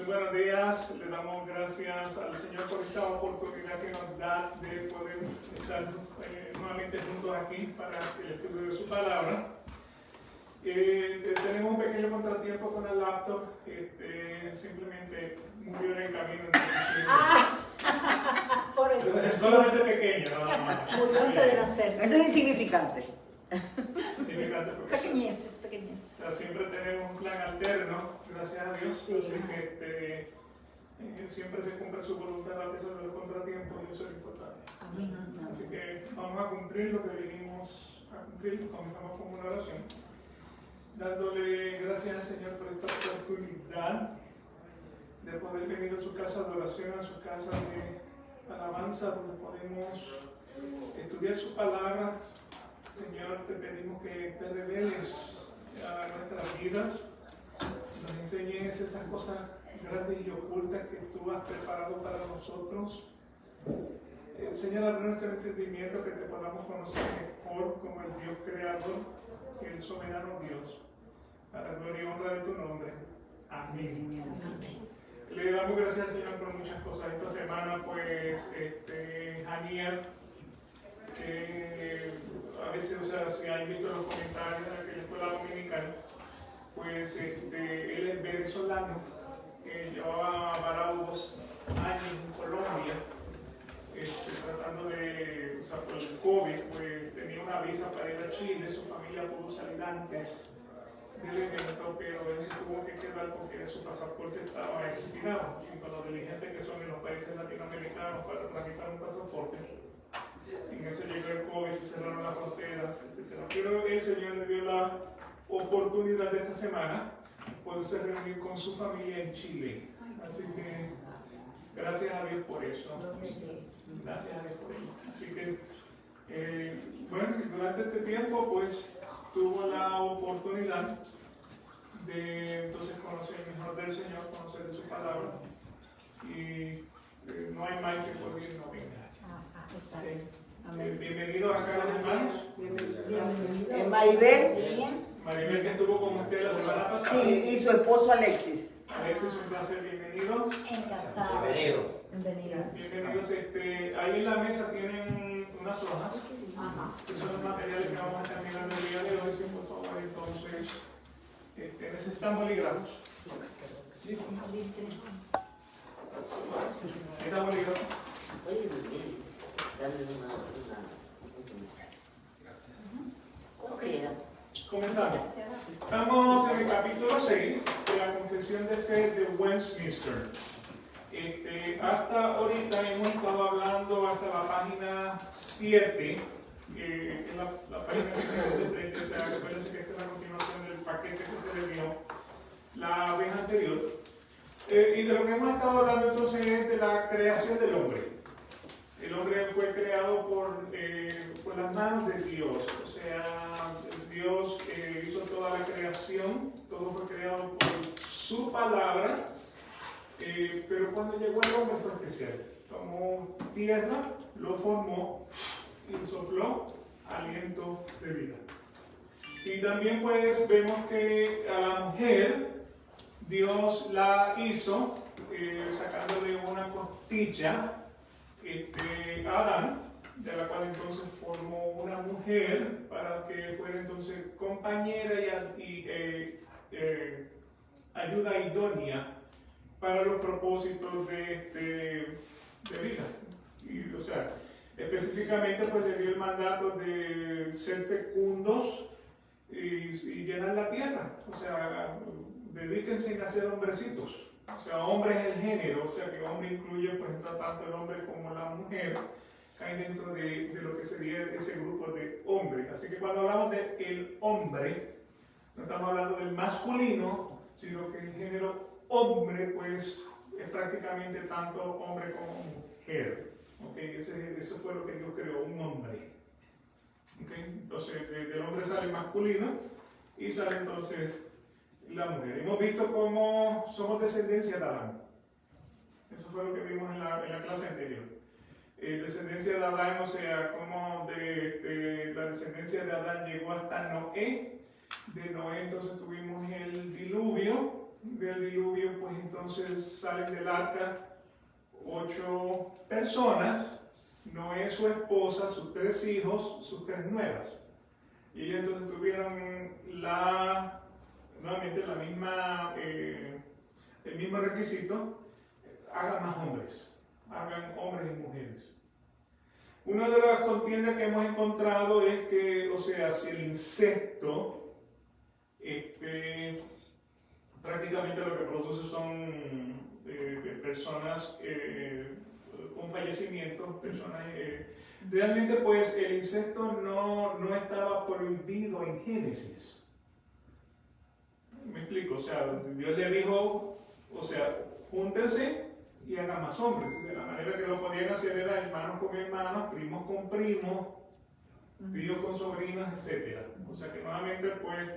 buenos días, le damos gracias al Señor por esta oportunidad que nos da de poder estar nuevamente juntos aquí para el estudio de su palabra. Tenemos un pequeño contratiempo con el laptop, simplemente murió en el camino. Por eso. Es solamente pequeño, nada más. Murió antes de nacer. Eso es insignificante. Pequeñeces, pequeñeces. O sea, siempre tenemos un plan alterno, gracias a Dios, Sí. así que siempre se cumple su voluntad a pesar de los contratiempos y eso es importante. Amén. Así que vamos a cumplir lo que vinimos a cumplir. Comenzamos con una oración, dándole gracias al Señor por esta oportunidad de poder venir a su casa de oración, a su casa de alabanza, donde podemos estudiar su palabra. Señor, te pedimos que te reveles a nuestras vidas, nos enseñes esas cosas grandes y ocultas que tú has preparado para nosotros. Señor, abre nuestro entendimiento, que te podamos conocer mejor como el Dios creador, el soberano Dios, para la gloria y honra de tu nombre. Amén. Le damos gracias al Señor por muchas cosas. Esta semana, pues, Janiel, que a veces, o sea, si han visto los comentarios de aquella escuela dominical, pues él es venezolano, llevaba varado 2 años en Colombia, tratando de, o sea, por el COVID, pues tenía una visa para ir a Chile, su familia pudo salir antes del evento, pero él se tuvo que quedar porque su pasaporte estaba expirado, y con los diligentes que son en los países latinoamericanos para tramitar un pasaporte. En eso llegó el COVID, se cerraron las fronteras, etc. Pero el Señor le dio la oportunidad de esta semana poderse reunir con su familia en Chile. Así que gracias a Dios por eso. Gracias a Dios por ello. Así que, bueno, durante este tiempo, pues, tuvo la oportunidad de entonces conocer mejor del Señor, conocer de su palabra. Y no hay mal que por bien no venga. Bienvenidos acá los hermanos. Bienvenido. Maribel. Maribel, que estuvo con usted la semana pasada. Sí, y su esposo Alexis. Alexis, un placer, bienvenidos. Encantado. Bienvenidos. Bienvenidos. Ahí en la mesa tienen unas hojas, que son los materiales que vamos a estar mirando el día de hoy, sin por favor. Entonces, necesitan bolígrafos. Sí. ¿Necesita bolígrafos? Comenzamos. Estamos en el capítulo 6 de la Confesión de Fe de Westminster. Hasta ahorita hemos estado hablando hasta la página 7, la página que se de frente, o sea, acuérdense que esta es la continuación del paquete que se le dio la vez anterior. Y de lo que hemos estado hablando entonces es de la creación del hombre. El hombre fue creado por las manos de Dios, o sea, Dios hizo toda la creación, todo fue creado por su palabra, pero cuando llegó el hombre fue especial. Tomó tierra, lo formó y sopló aliento de vida. Y también pues vemos que a la mujer Dios la hizo sacándole una costilla a Adán, de la cual entonces formó una mujer para que fuera entonces compañera y ayuda idónea para los propósitos de vida. Y, o sea, específicamente pues le dio el mandato de ser fecundos y llenar la tierra. O sea, dedíquense a ser hombrecitos. O sea, hombre es el género, o sea que hombre incluye pues tanto el hombre como la mujer, caen dentro de lo que sería ese grupo de hombres. Así que cuando hablamos de el hombre, no estamos hablando del masculino, sino que el género hombre pues es prácticamente tanto hombre como mujer. ¿Okay? Eso fue lo que Dios creó, un hombre. ¿Okay? Entonces del hombre sale el masculino y sale entonces la mujer. Hemos visto cómo somos descendencia de Adán. Eso fue lo que vimos en la clase anterior. Descendencia de Adán, o sea, cómo de la descendencia de Adán llegó hasta Noé. De Noé entonces tuvimos el diluvio. Del diluvio, pues entonces salen del arca 8 personas, Noé, su esposa, sus 3 hijos, sus 3 nueras. Y ellos entonces tuvieron nuevamente el mismo requisito: hagan más hombres, hagan hombres y mujeres. Una de las contiendas que hemos encontrado es que, o sea, si el incesto, prácticamente lo que produce son personas con fallecimientos, personas, realmente pues el incesto no estaba prohibido en Génesis. ¿Me explico? O sea, Dios le dijo, o sea, júntense y hagan más hombres. De la manera que lo podían hacer era hermanos con hermanos, primos con primos, tíos con sobrinos, etc. O sea que nuevamente pues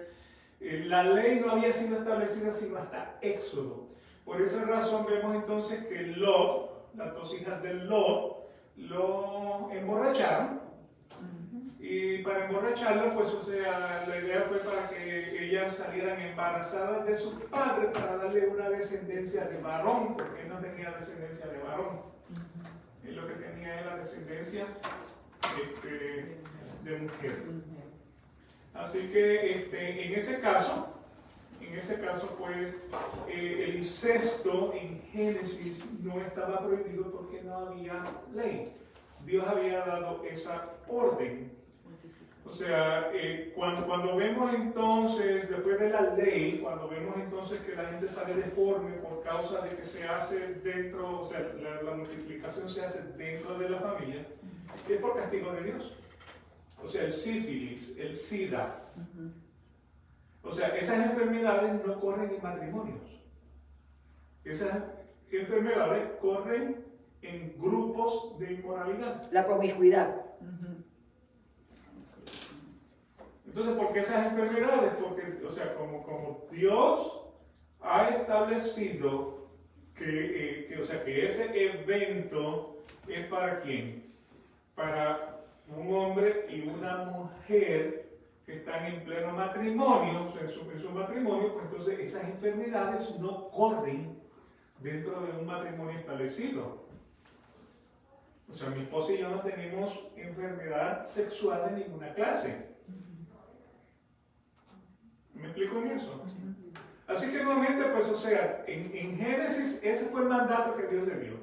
la ley no había sido establecida sino hasta Éxodo. Por esa razón vemos entonces que Lot, las 2 hijas de Lot, lo emborracharon. Y para emborracharlo, pues, o sea, la idea fue para que ellas salieran embarazadas de su padre para darle una descendencia de varón, porque él no tenía descendencia de varón. Él lo que tenía era descendencia de mujer. Así que en ese caso, pues, el incesto en Génesis no estaba prohibido porque no había ley. Dios había dado esa orden. O sea, cuando vemos entonces, después de la ley, cuando vemos entonces que la gente sale deforme por causa de que se hace dentro, o sea, la multiplicación se hace dentro de la familia, es por castigo de Dios. O sea, el sífilis, el SIDA. O sea, esas enfermedades no corren en matrimonios. Esas enfermedades corren en grupos de inmoralidad. La promiscuidad. Entonces, ¿por qué esas enfermedades? Porque, o sea, como Dios ha establecido que ese evento es para quién? Para un hombre y una mujer que están en pleno matrimonio, o sea, en su matrimonio, pues entonces esas enfermedades no corren dentro de un matrimonio establecido. O sea, mi esposa y yo no tenemos enfermedad sexual de ninguna clase. ¿Me explico en eso? Así que nuevamente, pues, o sea, en Génesis ese fue el mandato que Dios le dio.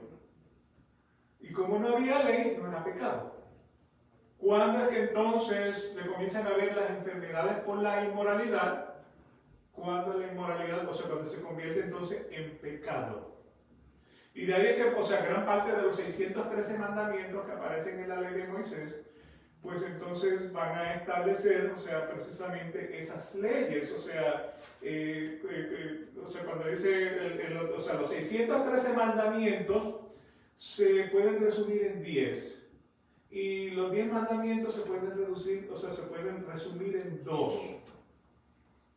Y como no había ley, no era pecado. ¿Cuándo es que entonces se comienzan a ver las enfermedades por la inmoralidad? Cuando la inmoralidad, o sea, cuando se convierte entonces en pecado. Y de ahí es que, o sea, gran parte de los 613 mandamientos que aparecen en la ley de Moisés, pues entonces van a establecer, o sea, precisamente esas leyes. O sea, cuando dice, o sea, los 613 mandamientos se pueden resumir en 10. Y los 10 mandamientos se pueden reducir, o sea, se pueden resumir en 2.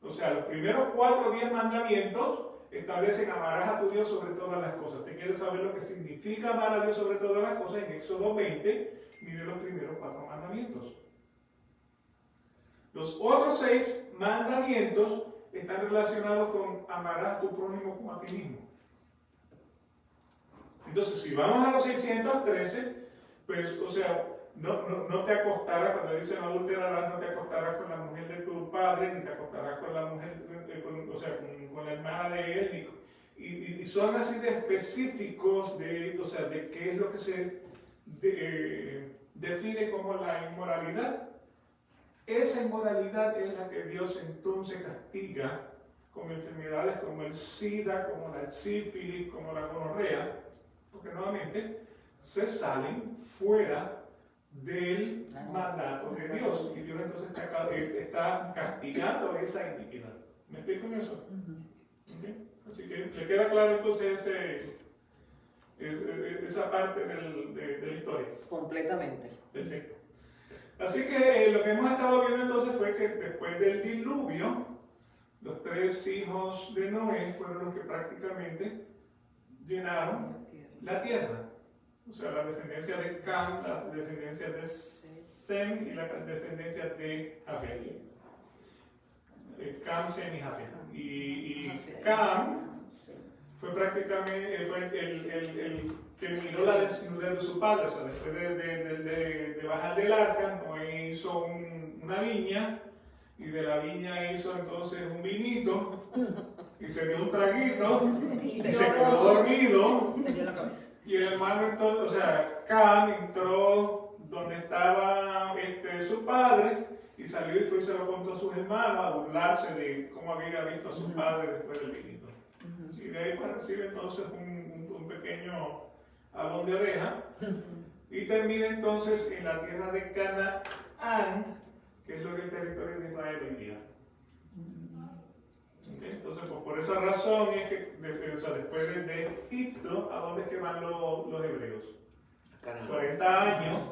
O sea, los primeros 4 o 10 mandamientos establecen: amarás a tu Dios sobre todas las cosas. ¿Te quieres saber lo que significa amar a Dios sobre todas las cosas? En Éxodo 20, mire los primeros 4 mandamientos. Los otros 6 mandamientos están relacionados con amarás a tu prójimo como a ti mismo. Entonces, si vamos a los 613, pues, o sea, no te acostarás, cuando dice no adulterarás, no te acostarás con la mujer de tu padre, ni te acostarás con la mujer, con la hermana de él, y son así de específicos de, o sea, de qué es lo que se define como la inmoralidad. Esa inmoralidad es la que Dios entonces castiga con enfermedades como el SIDA, como la sífilis, como la gonorrea, porque nuevamente se salen fuera del mandato de Dios, y Dios entonces está castigando esa iniquidad. ¿Me explico en eso? ¿Okay? Así que le queda claro entonces esa parte de la historia. Completamente. Perfecto. Así que lo que hemos estado viendo entonces fue que después del diluvio, los 3 hijos de Noé fueron los que prácticamente llenaron la tierra. O sea, la descendencia de Cam, la descendencia de Sem y la descendencia de Jafet. Cam, Sem y Jafet. Y Cam fue prácticamente fue el que miró la desnudez de su padre. O sea, después de bajar del arca, Noé hizo una viña, y de la viña hizo entonces un vinito, y se dio un traguito, y se quedó dormido. Me dio la cabeza. Y el hermano entonces, o sea, Can entró donde estaba su padre, y salió y fue y se lo contó a sus hermanos a burlarse de cómo había visto a su padre después del vinito. Y de ahí pues recibe entonces un pequeño alón de oreja, y termina entonces en la tierra de Canaán, que es lo que es el territorio de Israel hoy día. Okay, entonces, pues, por esa razón es que después de Egipto, ¿a dónde es que van los hebreos? 40 años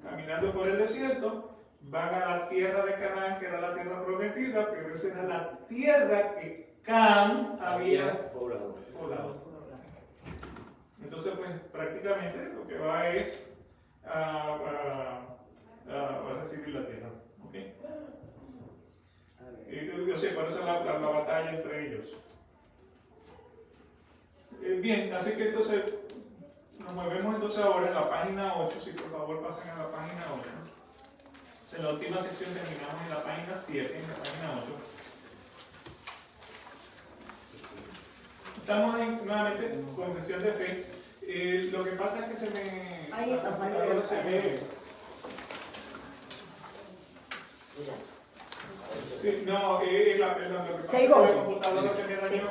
caminando por el desierto, van a la tierra de Canaán, que era la tierra prometida, pero esa era la tierra que Cam había poblado. Entonces, pues prácticamente lo que va es a recibir la tierra. ¿Okay? Yo sé, por eso la batalla entre ellos. Bien, así que entonces nos movemos entonces ahora en la página 8, si por favor pasen a la página 8. En la última sección terminamos en la página 7, en la página 8. Estamos nuevamente en confesión de fe. Lo que pasa es que se me... Ahí está, ahora se ve... Sí, no, lo que pasa es que la computadora se me dañó.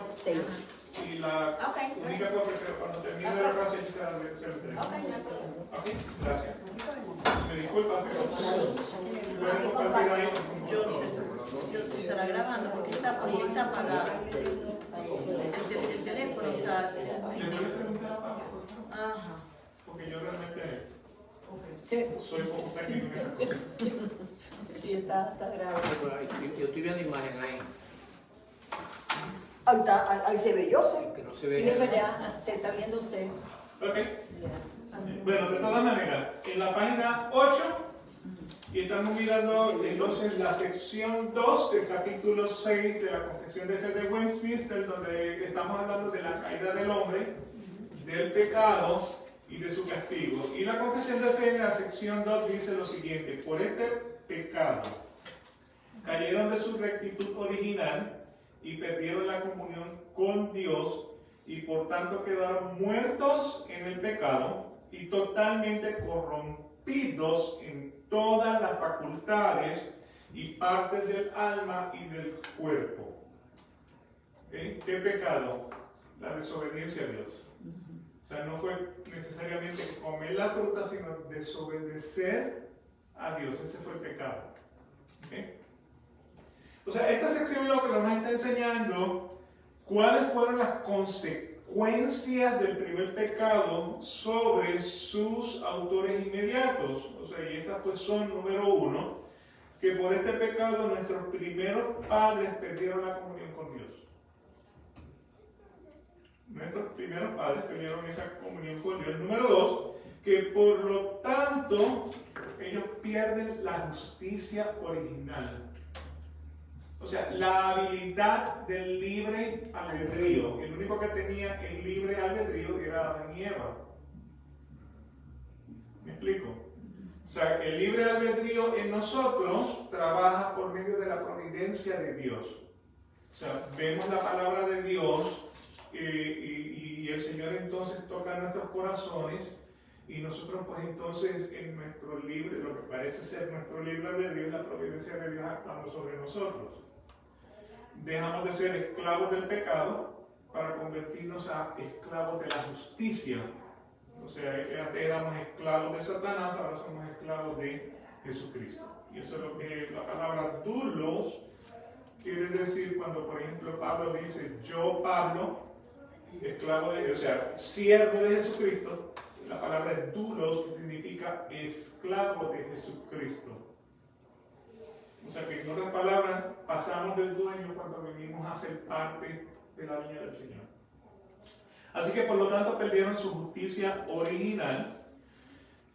Y la única cosa que cuando termine la clase se la entrego. Ok, gracias. Me disculpa, pero pueden compartir ahí con Yo se estará grabando porque está apagado. El teléfono está. ¿Le puedes preguntar a Pablo, por favor? Ajá. Porque yo realmente soy poco técnico en esa cosa. Sí, está grabado. Yo estoy viendo imagen ahí, Ahí se ve yo, sí. que no se ve. Sí, es verdad, se está viendo usted. Ok. Ya. Bueno, de todas maneras, en la página 8, y estamos mirando entonces la sección 2 del capítulo 6 de la Confesión de Fe de Westminster, donde estamos hablando de la caída del hombre, del pecado y de su castigo. Y la Confesión de Fe en la sección 2 dice lo siguiente: por este pecado cayeron de su rectitud original y perdieron la comunión con Dios, y por tanto quedaron muertos en el pecado y totalmente corrompidos en todas las facultades y partes del alma y del cuerpo. ¿Okay? ¿Qué pecado? La desobediencia a Dios. O sea, no fue necesariamente comer la fruta, sino desobedecer a Dios. Ese fue el pecado. ¿Okay? O sea, esta sección lo que nos está enseñando cuáles fueron las consecuencias del primer pecado sobre sus autores inmediatos. O sea, y estas pues son, número 1, que por este pecado nuestros primeros padres perdieron la comunión con Dios. Nuestros primeros padres perdieron esa comunión con Dios. Número 2, que por lo tanto ellos pierden la justicia original. O sea, la habilidad del libre albedrío. El único que tenía el libre albedrío era Adán y Eva. ¿Me explico? O sea, el libre albedrío en nosotros trabaja por medio de la providencia de Dios. O sea, vemos la palabra de Dios y el Señor entonces toca nuestros corazones, y nosotros pues entonces en nuestro libre, lo que parece ser nuestro libre albedrío, la providencia de Dios actuando sobre nosotros. Dejamos de ser esclavos del pecado para convertirnos a esclavos de la justicia. O sea, antes éramos esclavos de Satanás, ahora somos esclavos de Jesucristo. Y eso es lo que la palabra doulos quiere decir cuando, por ejemplo, Pablo dice: yo, Pablo, esclavo de, o sea, siervo de Jesucristo. La palabra es doulos, que significa esclavo de Jesucristo. O sea que en otras palabras, pasamos del dueño cuando venimos a ser parte de la viña del Señor. Así que por lo tanto perdieron su justicia original.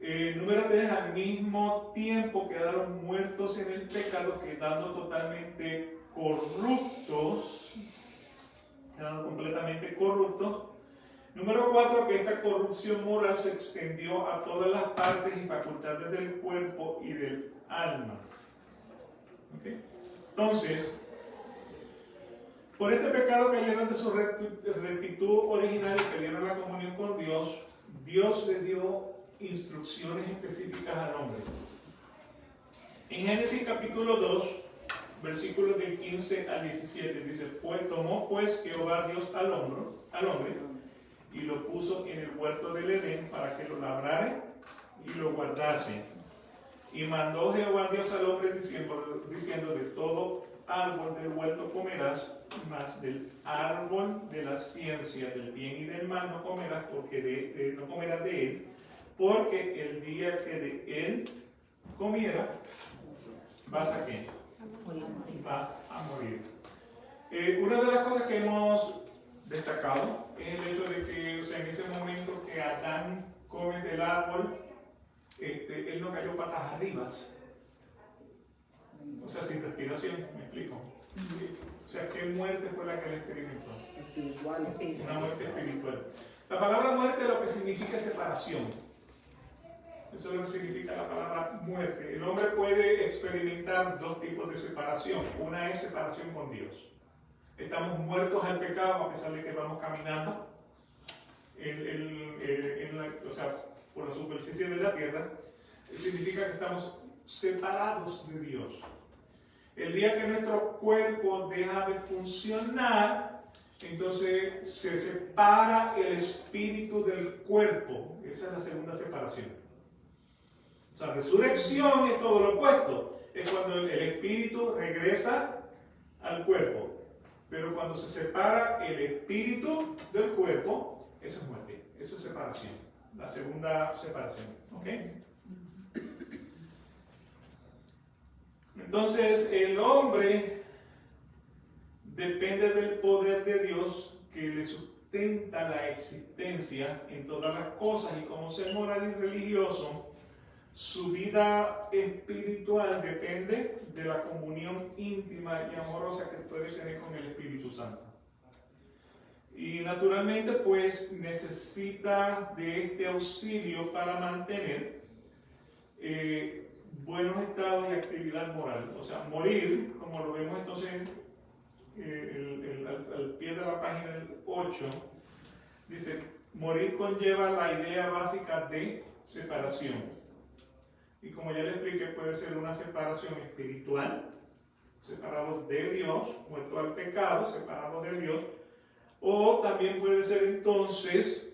Número 3, al mismo tiempo quedaron muertos en el pecado, quedando totalmente corruptos, quedaron completamente corruptos Número 4, que esta corrupción moral se extendió a todas las partes y facultades del cuerpo y del alma. ¿Okay? Entonces, por este pecado cayeron de su rectitud original y perdieron la comunión con Dios. Dios le dio instrucciones específicas al hombre. En Génesis capítulo 2, versículos del 15 al 17, dice: tomó pues Jehová Dios al hombre y lo puso en el huerto del Edén para que lo labrare y lo guardase. Y mandó Jehová Dios al hombre diciendo: de todo árbol del huerto comerás, mas del árbol de la ciencia del bien y del mal no comerás, porque no comerás de él, porque el día que de él comieras, ¿vas a qué? Vas a morir. Una de las cosas que hemos destacado es el hecho de que, o sea, en ese momento que Adán come del árbol, él no cayó patas arriba, o sea, sin respiración, ¿me explico? O sea, ¿qué muerte fue la que él experimentó? Espiritual. Una muerte espiritual. La palabra muerte lo que significa es separación. Eso es lo que significa la palabra muerte. El hombre puede experimentar dos tipos de separación. Una es separación con Dios. Estamos muertos al pecado a pesar de que vamos caminando o sea, por la superficie de la tierra. Significa que estamos separados de Dios. El día que nuestro cuerpo deja de funcionar, entonces se separa el espíritu del cuerpo. Esa es la segunda separación. O sea, resurrección es todo lo opuesto. Es cuando el espíritu regresa al cuerpo. Pero cuando se separa el espíritu del cuerpo, eso es muerte. Eso es separación. La segunda separación. ¿Ok? Entonces, el hombre depende del poder de Dios que le sustenta la existencia en todas las cosas, y como ser moral y religioso, su vida espiritual depende de la comunión íntima y amorosa que puede tener con el Espíritu Santo. Y naturalmente, pues, necesita de este auxilio para mantener buenos estados y actividad moral. O sea, morir, como lo vemos entonces al pie de la página 8, dice: morir conlleva la idea básica de separación. Y como ya le expliqué, puede ser una separación espiritual, separados de Dios, muerto al pecado, separados de Dios, o también puede ser entonces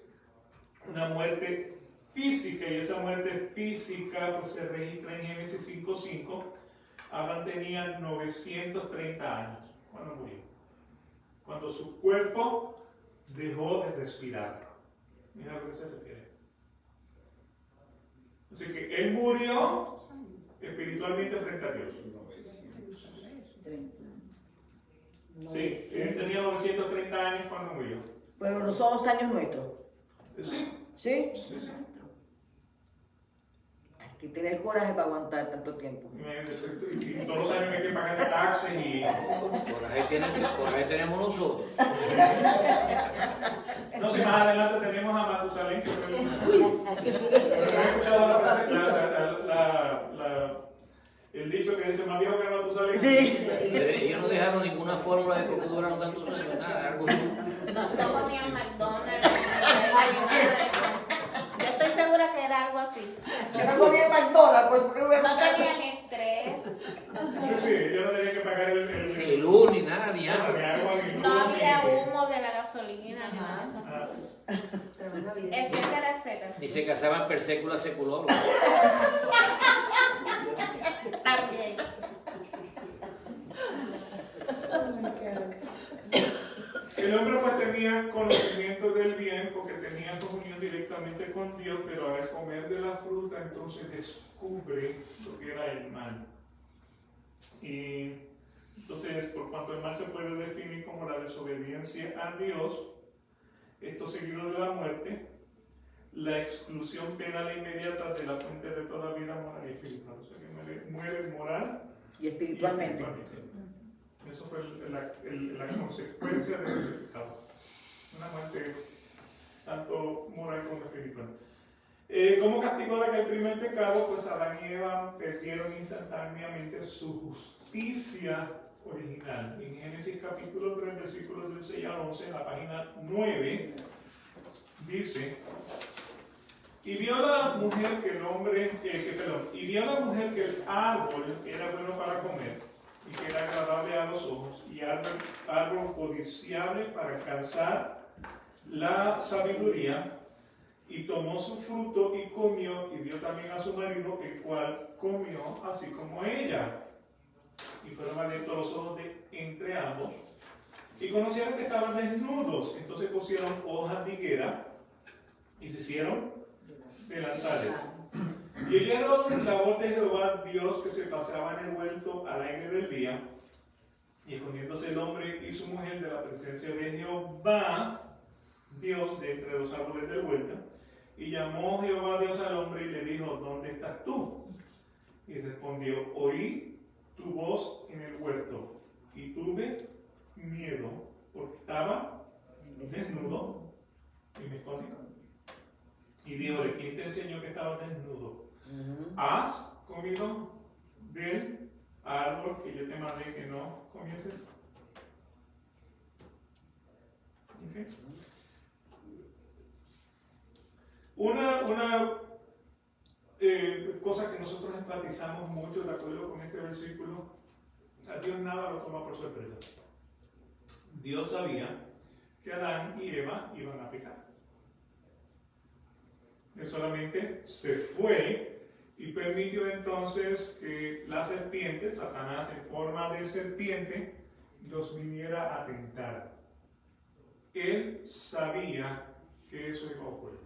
una muerte física, y esa muerte física pues, se registra en Génesis 5:5. Adán tenía 930 años cuando murió, cuando su cuerpo dejó de respirar. Mira a lo que se refiere. Así que él murió espiritualmente frente a Dios. Sí, él tenía 930 años cuando murió. Pero no son los años nuestros. Sí. ¿Sí? Sí, sí. Hay que tener coraje para aguantar tanto tiempo. Y todos los años hay que pagar taxes y... Coraje tenemos nosotros. No sé, más adelante tenemos a Matusalén, que fue he escuchado el dicho que dice: más viejo que Matusalén. Sí. Ellos no dejaron ninguna fórmula de por qué duraron tantos años, nada, algo. No comían McDonald's. Yo estoy segura que era algo así. Yo no comía McDonald's, pues porque No tenían estrés. Sí, yo no tenía que pagar Ni luz, ni nada, ni agua. No había humo de la gasolina, ni nada de eso. Etcétera, etcétera. Ni se casaban per secula seculorum. También. El hombre pues tenía conocimiento del bien porque tenía comunión directamente con Dios, pero al comer de la fruta entonces descubre lo que era el mal. Y entonces, por cuanto el mal se puede definir como la desobediencia a Dios, esto seguido de la muerte, la exclusión penal inmediata de la fuente de toda vida moral y espiritual. O sea que muere moral y espiritualmente. Eso fue la consecuencia de ese pecado. Una muerte Como castigo de aquel primer pecado, pues Adán y Eva perdieron instantáneamente su justicia original. En Génesis capítulo 3, versículos del 6 al 11, en la página 9, dice: y vio la mujer que el árbol era bueno para comer, y que era agradable a los ojos, y árbol codiciable para alcanzar la sabiduría, y tomó su fruto y comió, y dio también a su marido, el cual comió así como ella. Y fueron abiertos los ojos de entre ambos, y conocieron que estaban desnudos. Entonces pusieron hojas de higuera y se hicieron delantales. Y oyeron la voz de Jehová Dios que se paseaba en el huerto al aire del día. Y escondiéndose el hombre y su mujer de la presencia de Jehová Dios de entre los árboles del huerto. Y llamó Jehová Dios al hombre y le dijo: ¿dónde estás tú? Y respondió: oí tu voz en el huerto, y tuve miedo, porque estaba desnudo y me escondí. Y dijo: ¿quién te enseñó que estabas desnudo? ¿Has comido del árbol que yo te mandé que no comieses? Okay. Una cosa que nosotros enfatizamos mucho de acuerdo con este versículo: a Dios nada lo toma por sorpresa. Dios sabía que Adán y Eva iban a pecar. Él solamente se fue y permitió entonces que la serpiente, Satanás en forma de serpiente, los viniera a tentar. Él sabía que eso iba a ocurrir.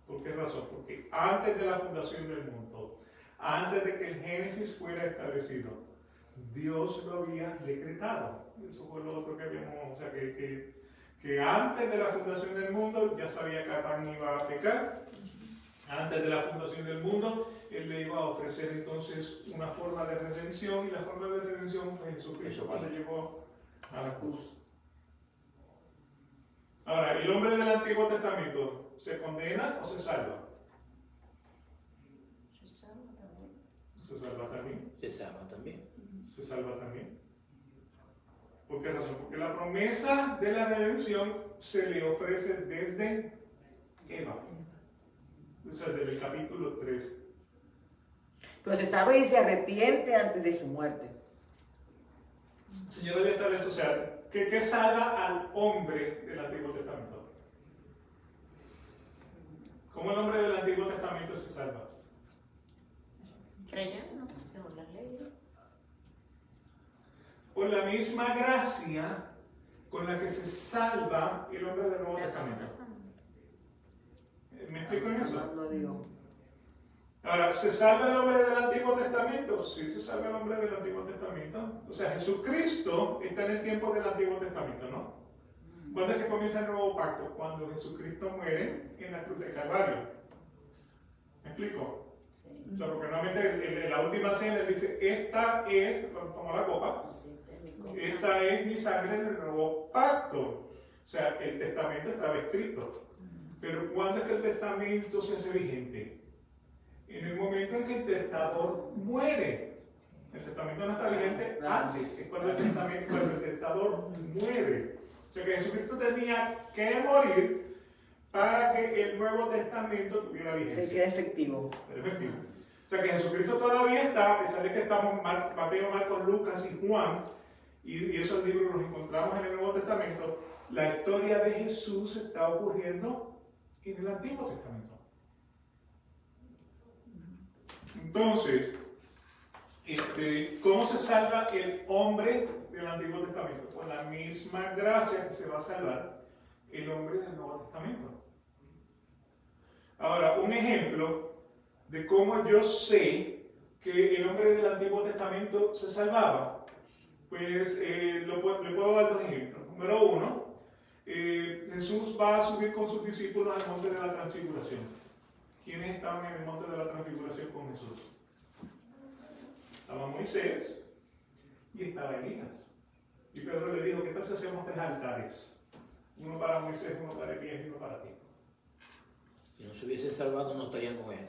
¿Por qué razón? Porque antes de la fundación del mundo, antes de que el Génesis fuera establecido, Dios lo había decretado. Eso fue lo otro que habíamos, o sea, que antes de la fundación del mundo ya sabía que Adán iba a pecar. Antes de la fundación del mundo, Él le iba a ofrecer entonces una forma de redención, y la forma de redención fue Jesucristo cuando llegó a la cruz. Ahora, ¿el hombre del Antiguo Testamento se condena o se salva? Se salva también. Se salva también. Se salva también. Se salva también. ¿Por qué razón? Porque la promesa de la redención se le ofrece desde Eva. O sea, desde el capítulo 3. Pero se salva y se arrepiente antes de su muerte. Señor, debe estar eso. O sea, ¿qué salva al hombre del Antiguo Testamento? ¿Cómo el hombre del Antiguo Testamento se salva? Creyendo, según la ley. Por la misma gracia con la que se salva el hombre del Nuevo Testamento. ¿Me explico en eso? No digo. Ahora, ¿se salva el hombre del Antiguo Testamento? Sí, se salva el hombre del Antiguo Testamento. O sea, Jesucristo está en el tiempo del Antiguo Testamento, ¿no? ¿Cuándo es que comienza el nuevo pacto? Cuando Jesucristo muere en la cruz del Calvario. ¿Me explico? Sí. O sea, porque normalmente en la última cena él dice: esta es, como la copa, esta es mi sangre del nuevo pacto. O sea, el testamento estaba escrito. Pero ¿cuándo es que el testamento se hace vigente? En el momento en que el testador muere. El testamento no está vigente antes, es cuando el testador muere. O sea que Jesucristo tenía que morir para que el Nuevo Testamento tuviera vigencia. Se hiciera efectivo. Efectivo. O sea que Jesucristo todavía está, a pesar de que estamos Mateo, Marcos, Lucas y Juan, y esos libros los encontramos en el Nuevo Testamento, la historia de Jesús está ocurriendo en el Antiguo Testamento. Entonces, ¿cómo se salva el hombre del Antiguo Testamento? Con la misma gracia que se va a salvar el hombre del Nuevo Testamento. Ahora, un ejemplo de cómo yo sé que el hombre del Antiguo Testamento se salvaba, pues le puedo dar dos ejemplos. Número uno, Jesús va a subir con sus discípulos al monte de la transfiguración. ¿Quiénes estaban en el monte de la transfiguración con Jesús? Estaba Moisés y estaba Elías. Y Pedro le dijo: ¿qué tal si hacemos 3 altares? Uno para Moisés, uno para Elías y uno para ti. Si no se hubiesen salvado, no estarían con él.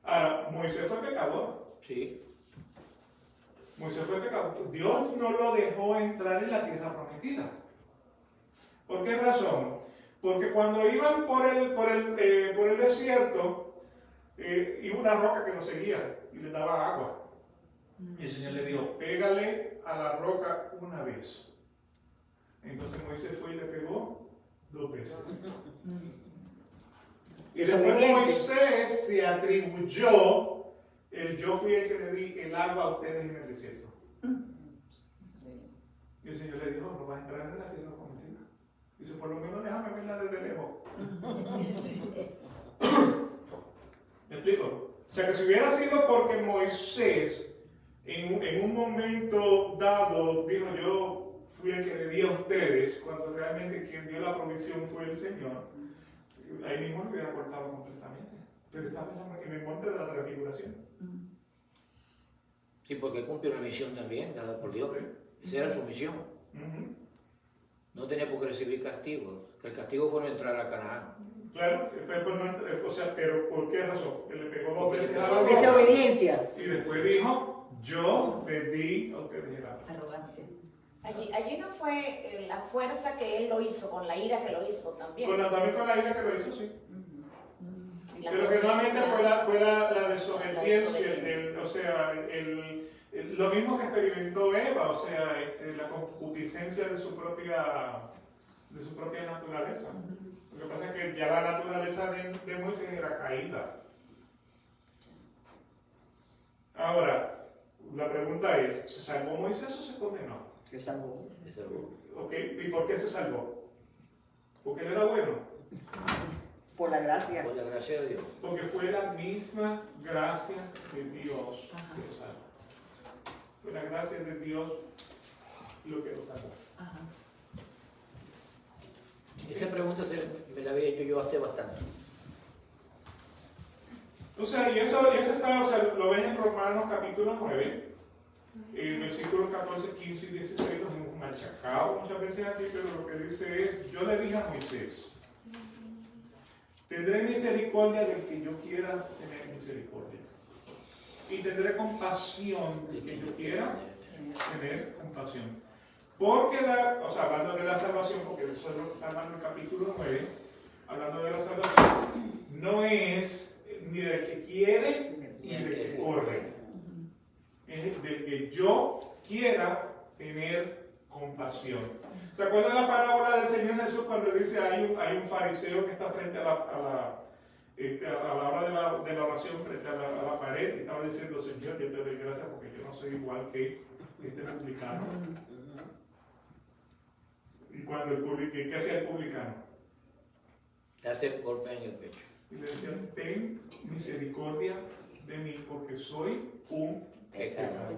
Ahora, Moisés fue pecador. Sí. Moisés fue pecador. Dios no lo dejó entrar en la tierra prometida. ¿Por qué razón? Porque cuando iban por el desierto, iba una roca que lo seguía y le daba agua. Y el Señor le dijo, pégale a la roca una vez. Entonces Moisés fue y le pegó 2 veces. Y después Moisés se atribuyó yo fui el que le di el agua a ustedes en el desierto. Y el Señor le dijo, no vas a entrar en la tierra prometida. Dice, por lo menos déjame verla desde lejos. ¿Me explico? O sea que si hubiera sido porque Moisés en un momento dado dijo, yo fui el que le di a ustedes, cuando realmente quien dio la provisión fue el Señor, ahí mismo lo hubiera cortado completamente. Pero estaba en el monte de la transfiguración. Sí, porque cumple una misión también, dada por Dios. Esa era su misión. No tenía por qué recibir castigo. Que el castigo fue no entrar a Canaán. Claro, pero ¿por qué razón? Que le pegó 2 veces a la roca. Desobediencia. Y después dijo, yo le di a ustedes el agua. Arrogancia. Allí no fue la fuerza que él lo hizo, con la ira que lo hizo también. También con la ira que lo hizo, sí. Y la Pero que realmente codicia, fue la desobediencia, lo mismo que experimentó Eva, o sea, la concupiscencia de su propia naturaleza. Lo que pasa es que ya la naturaleza de Moisés era caída. Ahora, la pregunta es, ¿se salvó Moisés o se condenó? Se salvó. ¿Ok? ¿Y por qué se salvó? ¿Porque él era bueno? Por la gracia. Por la gracia de Dios. Porque fue la misma gracia de Dios que lo salvó. Fue la gracia de Dios lo que lo salvó. Esa pregunta me la había hecho yo hace bastante. O sea, y eso está, o sea, lo ven en Romanos capítulo 9, versículos 14, 15 y 16, los hemos machacado muchas veces aquí, pero lo que dice es, yo le dije a Moisés, tendré misericordia del que yo quiera tener misericordia. Y tendré compasión del que yo quiera tener compasión. Porque hablando de la salvación, porque eso es lo que está hablando el capítulo 9, hablando de la salvación, no es ni del que quiere ni del que corre. Es del que yo quiera tener compasión. ¿Se acuerdan la parábola del Señor Jesús cuando dice hay un fariseo que está frente a la hora de la oración, frente a la pared, y estaba diciendo, Señor, yo te doy gracias porque yo no soy igual que este publicano? Y cuando ¿qué hacía el publicano? Le hace golpe en el pecho. Y le decían, ten misericordia de mí porque soy un pecador.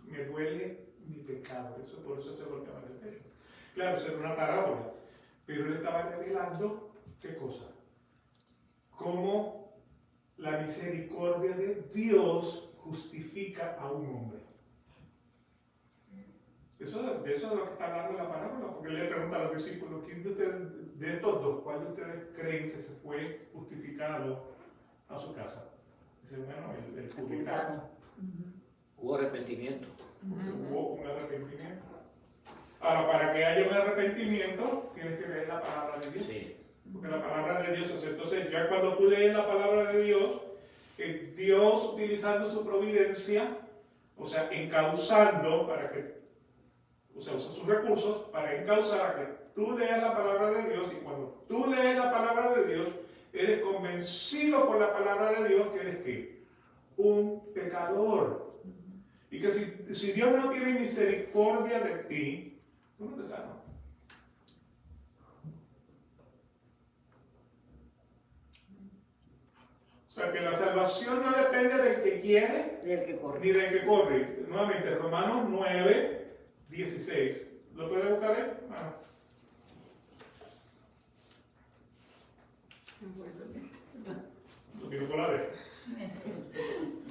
Me duele mi pecado. Por eso se golpeaba en el pecho. Claro, eso era una parábola. Pero él estaba revelando, ¿qué cosa? Cómo la misericordia de Dios justifica a un hombre. De eso es lo que está hablando la parábola, porque le pregunta a los discípulos, ¿quién de ustedes, de estos dos, cuál de ustedes creen que se fue justificado a su casa? Dice, bueno, el publicano. Hubo arrepentimiento. Hubo un arrepentimiento. Ahora, para que haya un arrepentimiento, tienes que leer la palabra de Dios. Sí. Porque la palabra de Dios, entonces ya cuando tú lees la palabra de Dios, Dios utilizando su providencia, o sea, encauzando para que, o sea, usa sus recursos para encauzar a que tú leas la palabra de Dios, y cuando tú lees la palabra de Dios, eres convencido por la palabra de Dios que eres ¿qué? Un pecador. Y que si Dios no tiene misericordia de ti, tú no te salvas. O sea que la salvación no depende del que quiere Del que corre. ni del que corre. Nuevamente, Romanos 9, 16. ¿Lo puede buscar ahí? Ah. Lo quiero por la vez.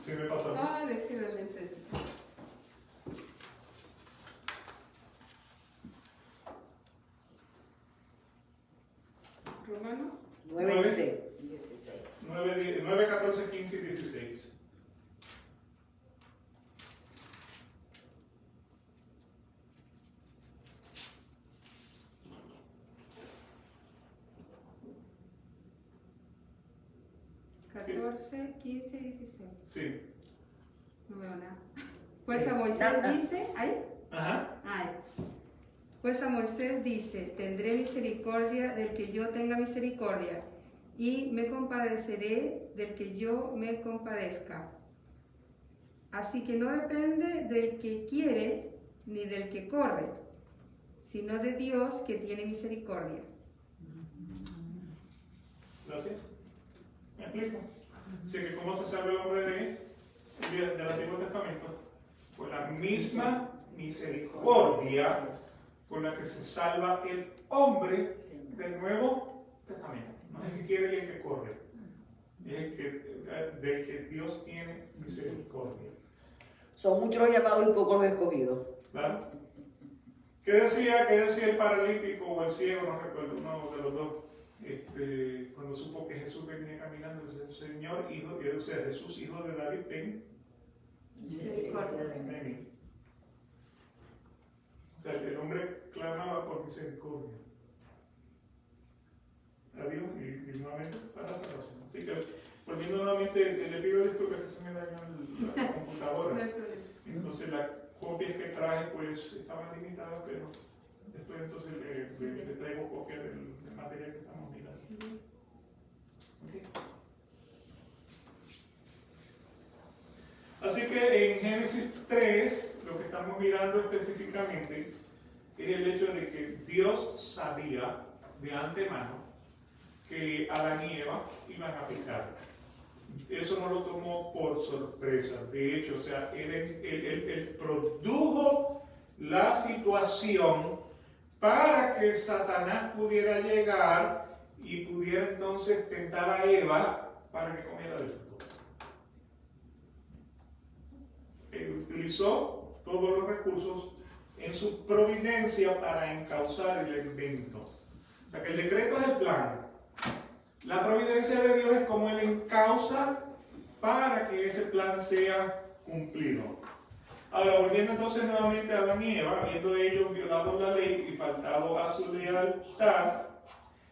Sí me pasa. Ah, dejé la lente. 14, 15 y 16. Sí. No veo nada. Pues a Moisés dice, ¿ahí? Ajá. Ay. Pues a Moisés dice, tendré misericordia del que yo tenga misericordia, y me compadeceré del que yo me compadezca. Así que no depende del que quiere ni del que corre, sino de Dios que tiene misericordia. Gracias. ¿Me explico? Así que cómo se salva el hombre del Antiguo Testamento, con la misma misericordia con la que se salva el hombre del Nuevo Testamento. No es el que quiere y el que corre, es el del que Dios tiene misericordia. Son muchos los llamados y pocos los escogidos. ¿Claro? ¿Qué decía el paralítico o el ciego? No recuerdo, uno de los dos. Cuando supo que Jesús venía caminando, dice: Señor, Jesús, hijo de David, ten Misericordia. de mí. O sea, el hombre clamaba por misericordia a Dios y nuevamente para la salvación. Así que, volviendo nuevamente, le pido disculpas que se me dañó la computadora. No hay problema. Entonces, las copias que traje pues estaban limitadas, pero después entonces le traigo copias del material que estamos mirando. Okay. Así que en Génesis 3, lo que estamos mirando específicamente es el hecho de que Dios sabía de antemano que Adán y Eva iban a pecar. Eso no lo tomó por sorpresa. De hecho, o sea, él produjo la situación para que Satanás pudiera llegar y pudiera entonces tentar a Eva para que comiera del fruto. Él utilizó todos los recursos en su providencia para encauzar el evento. O sea que el decreto es el plan. La providencia de Dios es como Él encausa para que ese plan sea cumplido. Ahora, volviendo entonces nuevamente a Adán y Eva, habiendo ellos violado la ley y faltado a su lealtad,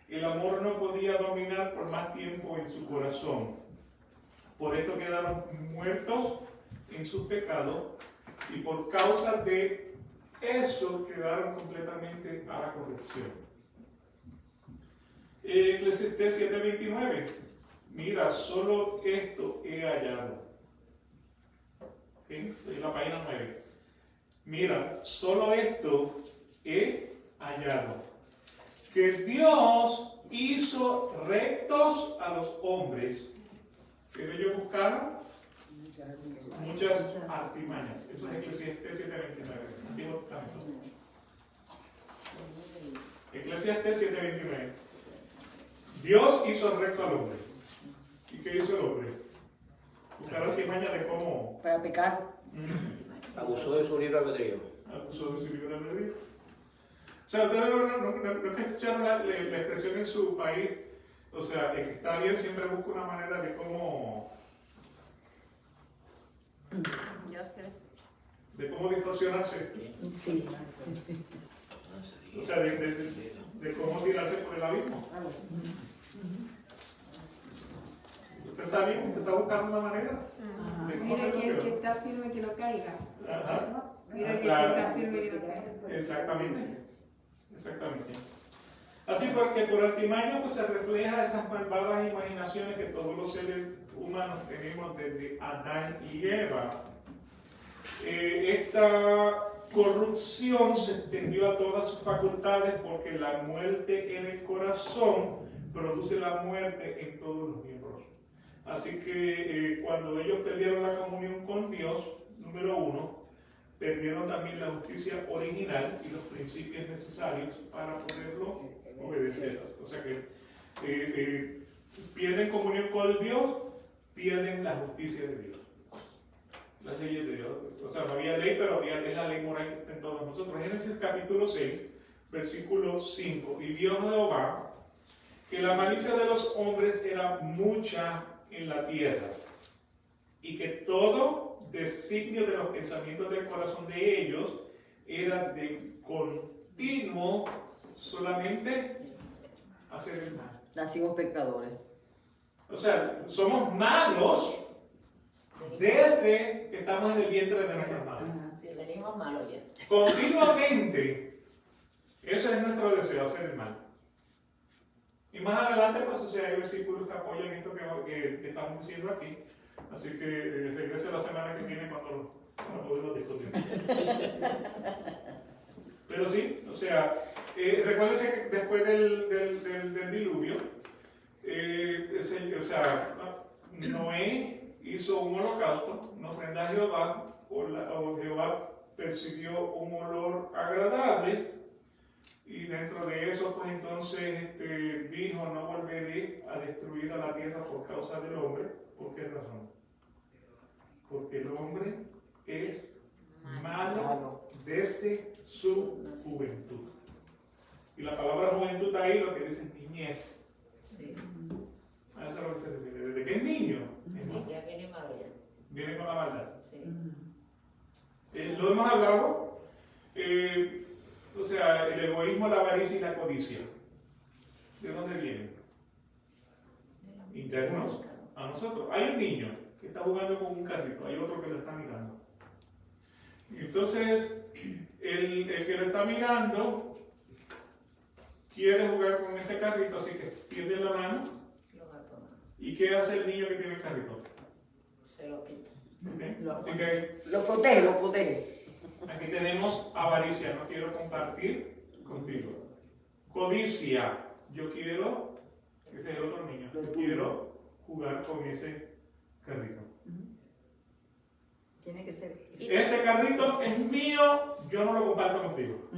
el amor no podía dominar por más tiempo en su corazón. Por esto quedaron muertos en sus pecados y por causa de eso quedaron completamente a la corrupción. Eclesiastés 7:29. Mira, solo esto he hallado. ¿Okay? En la página 9. Mira, solo esto he hallado. Que Dios hizo rectos a los hombres, pero ellos buscaron muchas artimañas. Eso es Eclesiastés 7:29. Antiguo Testamento. Eclesiastés 7:29. Dios hizo recto al hombre. ¿Y qué hizo el hombre? Buscar artimaña de cómo. Para pecar. Abusó de su libre albedrío. Abusó de su libre albedrío. O sea, ustedes no escucharon la expresión en su país. O sea, el que está bien siempre busca una manera de cómo. Yo sé. De cómo distorsionarse. Sí. O sea, de cómo tirarse por el abismo. Usted está bien, usted está buscando una manera. De cómo Mira hacer lo que el que peor. está firme que no caiga. Ajá. Mira que el que Claro. está firme que no caiga. Exactamente. Exactamente. Así porque por altimaña pues se refleja esas malvadas imaginaciones que todos los seres humanos tenemos desde Adán y Eva. Esta corrupción se extendió a todas sus facultades porque la muerte en el corazón produce la muerte en todos los miembros. Así que cuando ellos perdieron la comunión con Dios, número uno, perdieron también la justicia original y los principios necesarios para poderlo obedecer. O sea que pierden comunión con Dios, pierden la justicia de Dios. Las leyes de Dios. O sea, no había ley, pero es la ley moral que está en todos nosotros. Génesis capítulo 6, versículo 5. Y vio Jehová que la malicia de los hombres era mucha en la tierra, y que todo designio de los pensamientos del corazón de ellos era de continuo solamente hacer el mal. Nacimos pecadores. O sea, somos malos desde que estamos en el vientre de nuestras madres. Sí, venimos malos ya. Continuamente, eso es nuestro deseo, hacer el mal. Y más adelante, pues, o sea, hay versículos que apoyan esto que estamos diciendo aquí. Así que regrese la semana que viene cuando lo podemos discutir. Pero sí, o sea, recuérdense que después del diluvio, o sea, Noé hizo un holocausto, una ofrenda a Jehová, o Jehová percibió un olor agradable, y dentro de eso, pues entonces dijo: no volveré a destruir a la tierra por causa del hombre. ¿Por qué razón? Porque el hombre es malo desde su juventud. Y la palabra juventud ahí lo que dice es niñez. Sí. A eso es lo que se refiere. Desde que es niño, Sí, ya viene malo ya. viene con la maldad. Sí. Lo hemos hablado, o sea, el egoísmo, la avaricia y la codicia. ¿De dónde vienen? Internos a nosotros. Hay un niño que está jugando con un carrito, hay otro que lo está mirando. Y entonces, el que lo está mirando quiere jugar con ese carrito, así que extiende la mano. Lo va a tomar. ¿Y qué hace el niño que tiene el carrito? Se lo quita. ¿Okay? Así que Lo protege, lo protege. aquí tenemos avaricia, no quiero compartir contigo. Codicia, yo quiero, ese es el otro niño, yo quiero jugar con ese carrito. Tiene que ser. Este carrito es mío, yo no lo comparto contigo.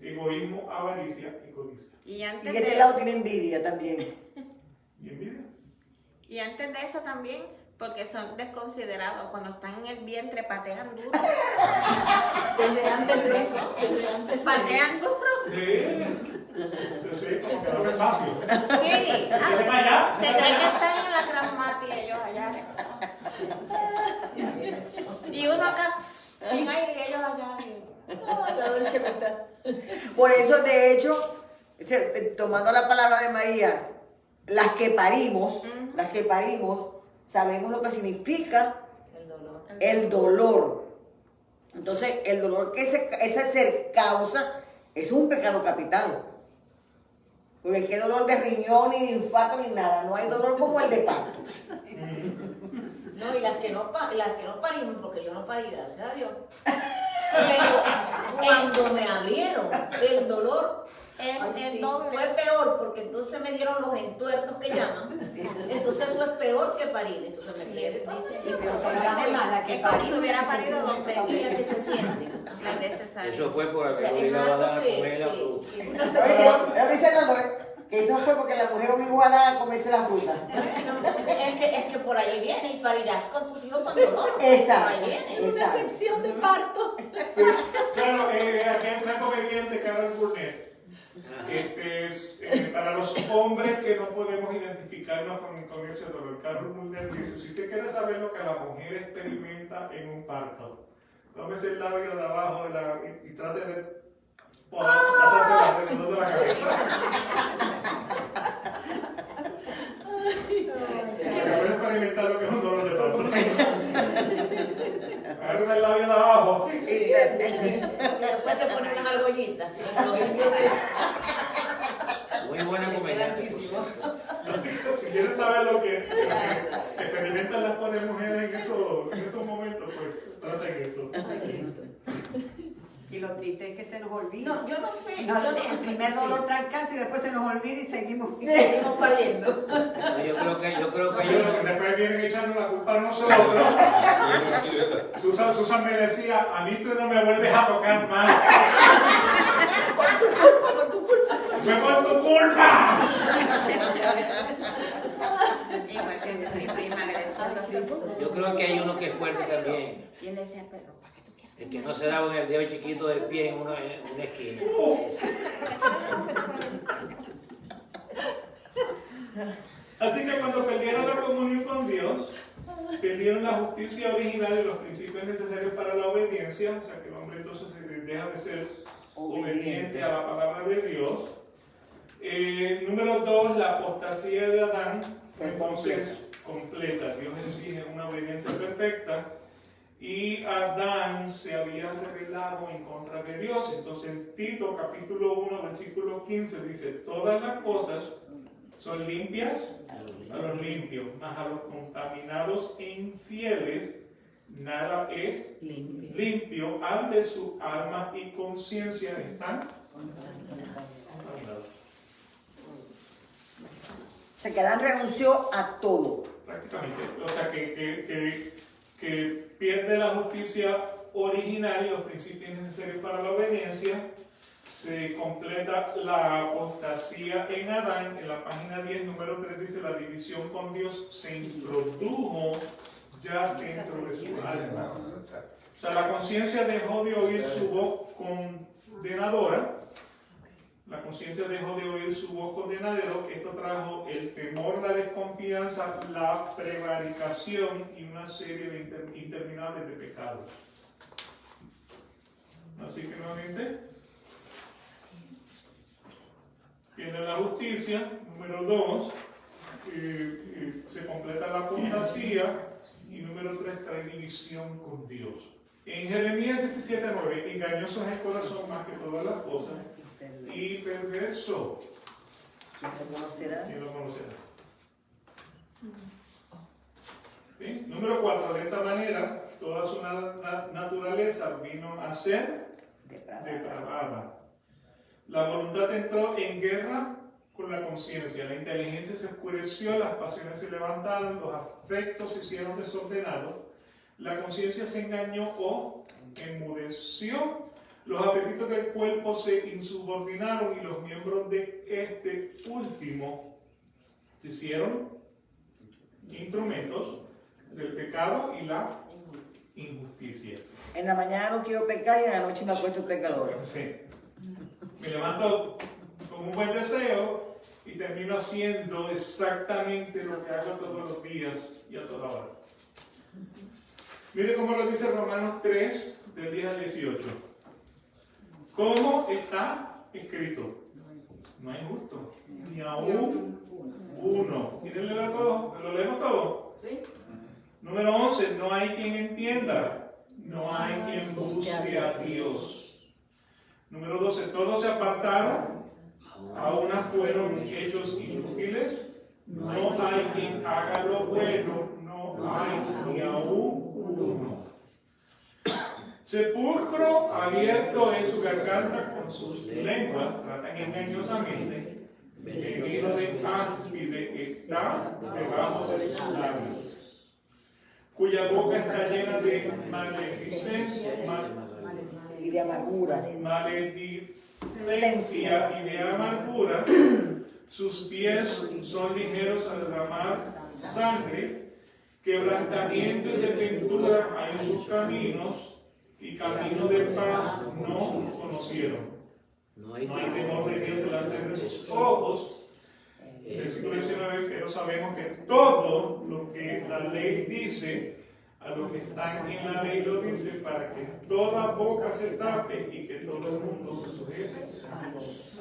Egoísmo, avaricia y codicia. Y Y antes este de lado tiene envidia también. ¿Y envidia? Y antes de eso también, porque son desconsiderados, cuando están en el vientre patean duro. Desde antes de eso, desde antes. Patean duro. Sí, como que no me espacio. Sí. Vete para allá. Se cree que están en la Transmati ellos allá. Y uno acá, sin aire, y ellos allá. La Dolce Vita. Por eso, de hecho, tomando la palabra de María, las que parimos, sabemos lo que significa El dolor. el dolor. Entonces, el dolor que ese ser causa es un pecado capital. Porque aquí hay dolor de riñón, ni de infarto, ni nada. No hay dolor como el de parto. No, y las que no parimos, porque yo no parí, gracias a Dios. Pero cuando me abrieron, el dolor El doble. fue peor, porque entonces me dieron los entuertos que llaman. Entonces eso es peor que parir. Entonces me quedé todo. Y peor será de mala que Es como si parir. hubiera parido dos Mira veces. que se siente. No es necesario. Eso fue por O sea, haber es obligado a algo dar a comer la que- fruta. Él dice, no, que eso fue porque la mujer obligó a dar a comerse la fruta. Es que por ahí viene y parirás con tus hijos cuando no. Exacto. Por ahí viene. Una sección de parto. Sí, claro, aquí hay una comediante, Carol Burnett. Para los hombres que no podemos identificarnos con ese dolor, Carol Burnett dice: si usted quiere saber lo que la mujer experimenta en un parto, tómese el labio de abajo y trate de pasarse alrededor de la cabeza. Para poder experimentar lo que es un dolor de parto. Agarra el labio de abajo. Sí. Y después se ponen unas argollitas. Los indios Muy buena Les comida. queda muchísimo. Si quieres saber lo que experimentan las pobres mujeres en esos momentos, pues traten eso. Y lo triste es que se nos olvida. No, yo no sé. No, yo no- el primer sí. dolor trancazo y después se nos olvida y seguimos. Y seguimos pariendo. No, yo creo que hay Pero uno. después vienen echando la culpa a nosotros. Susan me decía: a mí tú no me vuelves a tocar más. Por tu culpa. ¡Fue por tu culpa! Igual que mi prima le decía a los hijos. Yo creo que hay uno que es fuerte también. Y él decía, pero ¿para qué tú quieres? El que no se daba en el dedo chiquito del pie en una esquina. Así que cuando perdieron la comunión con Dios, perdieron la justicia original y los principios necesarios para la obediencia, o sea que el hombre entonces deja de ser obediente a la palabra de Dios. Número 2, la apostasía de Adán entonces completa. Dios exige una obediencia perfecta y Adán se había rebelado en contra de Dios. Entonces en Tito capítulo 1 versículo 15 dice: todas las cosas son limpias a los limpios, mas a los contaminados e infieles nada es limpio, ante su alma y conciencia están contaminados. O sea, que Adán renunció a todo. Prácticamente, o sea que pierde la justicia original y los principios necesarios para la obediencia. Se completa la apostasía en Adán. En la página 10, número 3 dice: la división con Dios se introdujo ya dentro de su alma. O sea, la conciencia dejó de oír su voz condenadora. La conciencia dejó de oír su voz condenadora. Esto trajo el temor, la desconfianza, la prevaricación y una serie de interminables de pecados. Así que nuevamente viene la justicia. Número 2, se completa la apostasía. Y número 3, trae división con Dios. En Jeremías 17:9, engañoso es el corazón más que todas las cosas y perverso. ¿Quién lo conocerá? ¿Quién lo conocerá? ¿Sí? Número 4, de esta manera, toda su naturaleza vino a ser depravada. La voluntad entró en guerra con la conciencia, la inteligencia se oscureció, las pasiones se levantaron, los afectos se hicieron desordenados, la conciencia se engañó o enmudeció, los apetitos del cuerpo se insubordinaron y los miembros de este último se hicieron instrumentos del pecado y la injusticia. En la mañana no quiero pecar y en la noche me acuesto pecador. Sí. Me levanto con un buen deseo y termino haciendo exactamente lo que hago todos los días y a toda hora. Mire cómo lo dice Romanos 3, del 10 al 18. ¿Cómo está escrito? No hay justo, ni aún uno. Mírenle a todos, ¿lo leemos todo? ¿Sí? Número 11, no hay quien entienda, no hay quien busque a Dios. Número 12, todos se apartaron, a una fueron hechos inútiles, no hay quien haga lo bueno, no hay ni aún uno. Sepulcro abierto es su garganta, con sus lenguas tratan engañosamente, veneno de áspide está debajo de sus labios, cuya boca está llena de maledicencia Y de amargura. maledicencia y de amargura, sus pies son ligeros a derramar sangre, quebrantamiento y desventura hay en sus caminos, y camino de paz no conocieron. No hay No hay temor de Dios delante de sus ojos. Versículo 19, pero sabemos que todo lo que la ley dice, a los que están en la ley lo dice, para que toda boca se tape y que todo el mundo se sujete a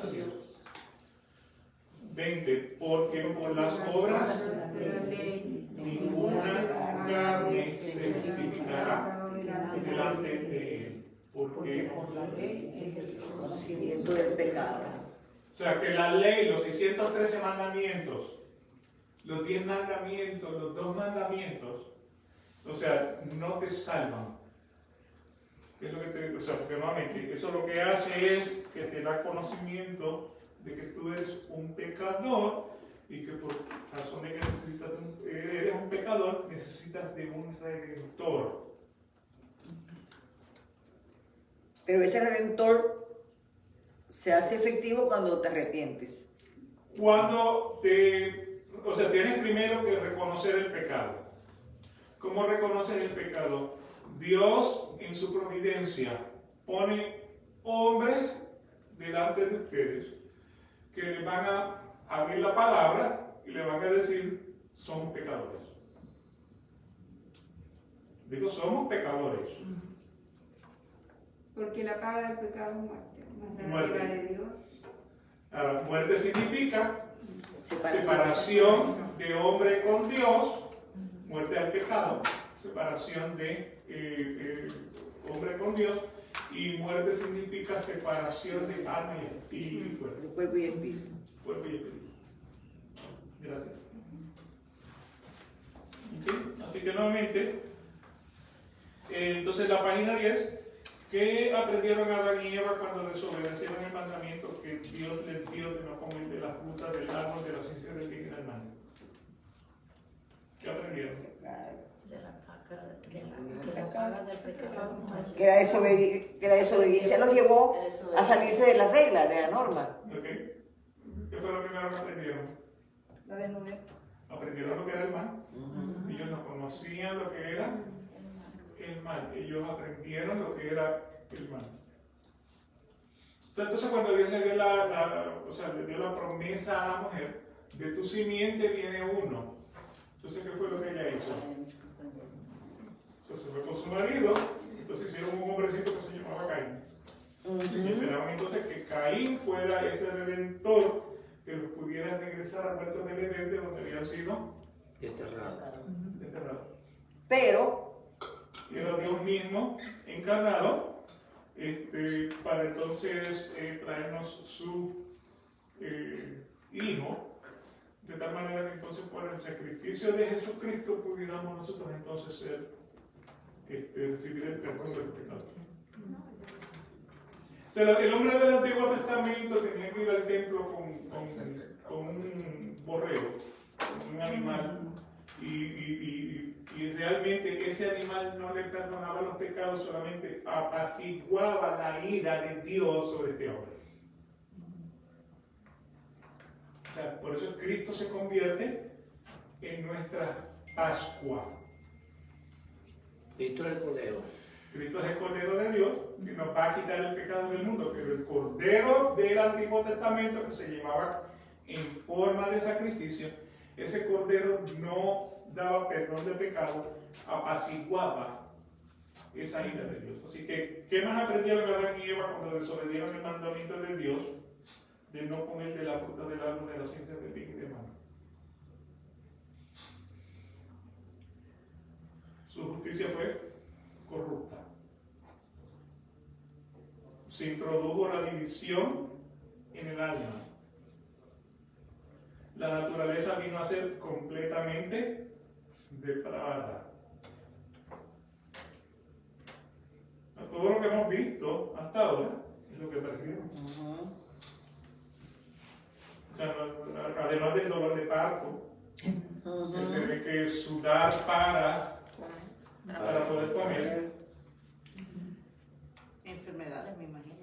Dios. 20, porque por las obras ninguna carne se justificará delante de él, porque por la ley es el conocimiento del pecado. o sea que la ley, los 613 mandamientos, los 10 mandamientos, los 2 mandamientos, o sea, no te salvan. ¿Qué es lo que te, o sea, porque nuevamente, eso lo que hace es que te da conocimiento de que tú eres un pecador y que por razón de que eres un pecador, necesitas de un redentor. Pero ese redentor se hace efectivo cuando te arrepientes. Cuando o sea, tienes primero que reconocer el pecado. ¿Cómo reconoces el pecado? Dios en su providencia pone hombres delante de ustedes que le van a abrir la palabra y le van a decir, somos pecadores. Digo, somos pecadores. Porque la paga del pecado es muerte, más la Muerte. dádiva de Dios. Ahora, muerte significa separación de hombre con Dios, muerte al pecado, separación de hombre con Dios, y muerte significa separación de alma y cuerpo. Cuerpo y espíritu. Cuerpo y espíritu. Gracias. Ok, así que nuevamente, entonces la página 10, ¿qué aprendieron Adán y Eva cuando desobedecieron el mandamiento que Dios les dio de no comer de la fruta del árbol de la ciencia del bien y del mal? ¿Qué aprendieron? Que la paga del pecado es muerte. Que la desobediencia los llevó a salirse de la regla, de la norma. ¿Ok? ¿Qué fue lo primero que aprendieron? La desnudez. Aprendieron lo que era el mal. Ellos no conocían lo que era el mal. Ellos aprendieron lo que era el mal. O sea, entonces cuando Dios le dio le dio la promesa a la mujer, de tu simiente viene uno. Entonces, ¿qué fue lo que ella hizo? O sea, se fue con su marido, entonces hicieron un hombrecito que se llamaba Caín. Y esperaban entonces que Caín fuera ese redentor que los pudiera regresar al huerto del Edén, de donde habían sido desterrados. Pero, Y era Dios mismo encarnado para entonces traernos su Hijo, de tal manera que entonces por el sacrificio de Jesucristo pudiéramos nosotros entonces recibir el perdón del pecado. O sea, el hombre del Antiguo Testamento tenía que ir al templo con un borrego, con un animal, y realmente ese animal no le perdonaba los pecados, solamente apaciguaba la ira de Dios sobre este hombre. O sea, por eso Cristo se convierte en nuestra Pascua. Cristo es el Cordero. Cristo es el Cordero de Dios que nos va a quitar el pecado del mundo, pero el Cordero del Antiguo Testamento que se llevaba en forma de sacrificio, ese Cordero no daba perdón de pecado, apaciguaba esa ira de Dios. Así que, ¿qué más aprendieron Adán y Eva cuando desobedieron el mandamiento de Dios de no comer de la fruta del árbol de la ciencia del bien y del mal? Su justicia fue corrupta. Se introdujo la división en el alma. La naturaleza vino a ser completamente depravada. Todo lo que hemos visto hasta ahora es lo que perdimos. O sea, además del dolor de parto, el tener que sudar para poder comer. Enfermedades, me imagino.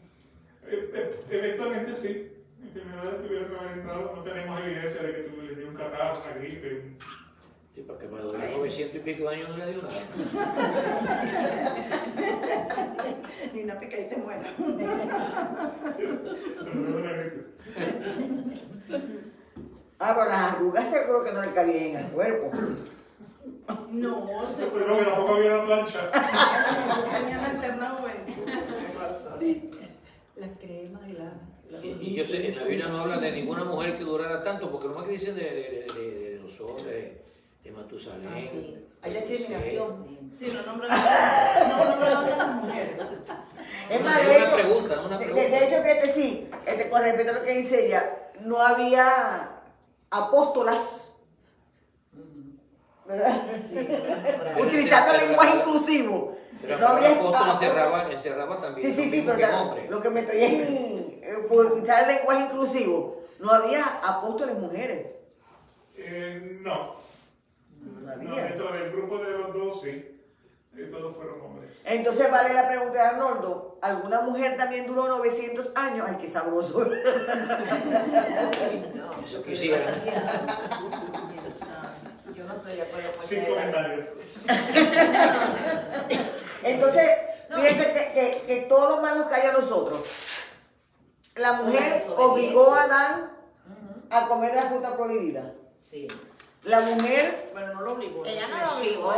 Eventualmente sí. Enfermedades tuvieron que haber entrado. No tenemos evidencia de que tú le dio un catarro, una gripe. Sí, porque me duró 900 y pico años no le dio nada. Ni una picadita muera. Se murió de la gripe. pero las arrugas seguro que no le cabían en el cuerpo. No, Pero que tampoco había una plancha. tenían alternado en sí. Las cremas y la... Y yo sé, en la Biblia no habla de ninguna mujer que durara tanto, porque lo más que dicen de los hombres, de Matusalén. Ah, sí. Hay discriminación. Sí, no nombran a las mujeres. Es más, Es de una hecho, pregunta, una de pregunta. hecho que sí, con respecto a lo que dice ella, no había apóstolas, ¿verdad? Sí, por Utilizando Pero- lenguaje inclusivo. Pero No había apóstol encerraba también. Sí, lo sí, mismo pero que hombre. lo que me estoy es por utilizar el lenguaje inclusivo. No había apóstoles mujeres. No. No No, había. dentro del grupo de los 12, todos fueron hombres. Entonces vale la pregunta de Arnoldo, ¿alguna mujer también duró 900 años? Ay, qué sabroso. Eso quisiera. Yo no estoy de acuerdo con Sin esa edad. comentarios. Entonces, fíjense que todos los malos caen a nosotros. La mujer obligó a Adán a comer la fruta prohibida. Sí. La mujer... Pero no lo obligó. Ella no lo obligó.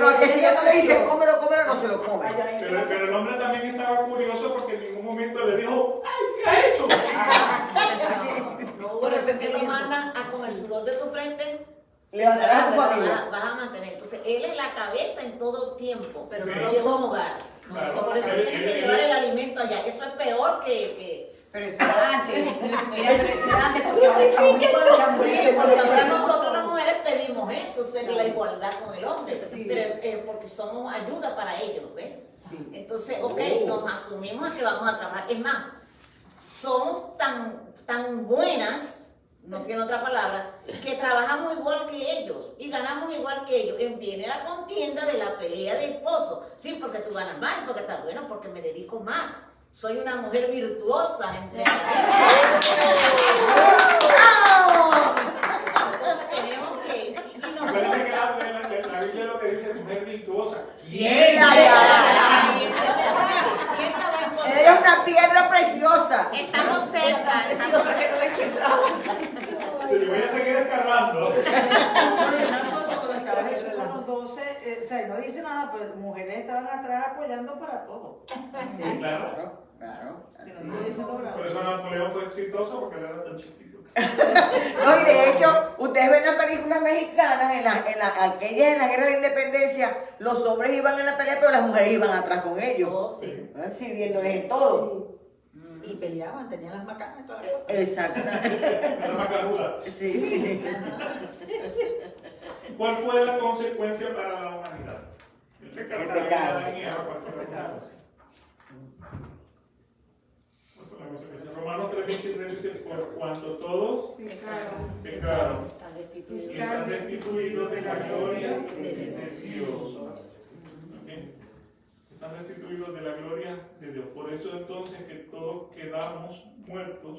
No, que si ella no le dice cómelo, no se lo come. Pero el hombre también estaba curioso porque en ningún momento le dijo, ¡ay, qué ha hecho! qué lo mandan a con el sudor de tu frente? Levantarás a tu Te la familia. vas a mantener. Entonces, él es la cabeza en todo tiempo, pero Sí. no lleva un hogar. Claro. Por eso Él- tiene que él- llevar él- el alimento allá. Eso es peor que Pero eso era antes. Mira, pero eso era antes porque Crucifíquenlo. ahora la mujer Sí, se porque pone ahora eso. nosotros las mujeres pedimos eso, ser la igualdad con el hombre, Sí. pero porque somos ayuda para ellos, ¿ves? Sí. Entonces, ok, Oh. nos asumimos a que vamos a trabajar. Es más, somos tan buenas, no tiene otra palabra, que trabajamos igual que ellos y ganamos igual que ellos. Viene la contienda de la pelea de esposo. Sí, porque tú ganas más, porque estás bueno, porque me dedico más. Soy una mujer virtuosa entre Entonces tenemos que y nos Parece que la Biblia lo que dice es mujer virtuosa. ¿Quién la hallará? ¿Quién la va a encontrar? Eres una piedra preciosa. Estamos cerca. Preciosa que no me encontraba. Se le voy a seguir descargando. Oye, una cosa, cuando estaba Jesús con los 12, o sea, no dice nada, pero mujeres estaban atrás apoyando para todo. Sí, claro. Claro. Si no, no hubiese logrado. Por eso Napoleón fue exitoso porque él era tan chiquito. No, y de hecho, ustedes ven las películas mexicanas, aquellas en la guerra de independencia, los hombres iban en la pelea, pero las mujeres iban atrás con ellos, Oh, sí. sirviéndoles en todo. Y peleaban, tenían las macanas y todas las cosas. Exacto. Era más canuda. Sí, sí. ¿Cuál fue la consecuencia para la humanidad? El pecado. El pecado. ¿Cuál fue la consecuencia? ¿Cuál fue la consecuencia? Romanos 3:23 dice, por cuanto todos Pecaron. pecaron Están y destituidos. están destituidos de la gloria de Dios. ¿Ok? Están destituidos de la gloria de Dios. Por eso entonces que todos quedamos muertos.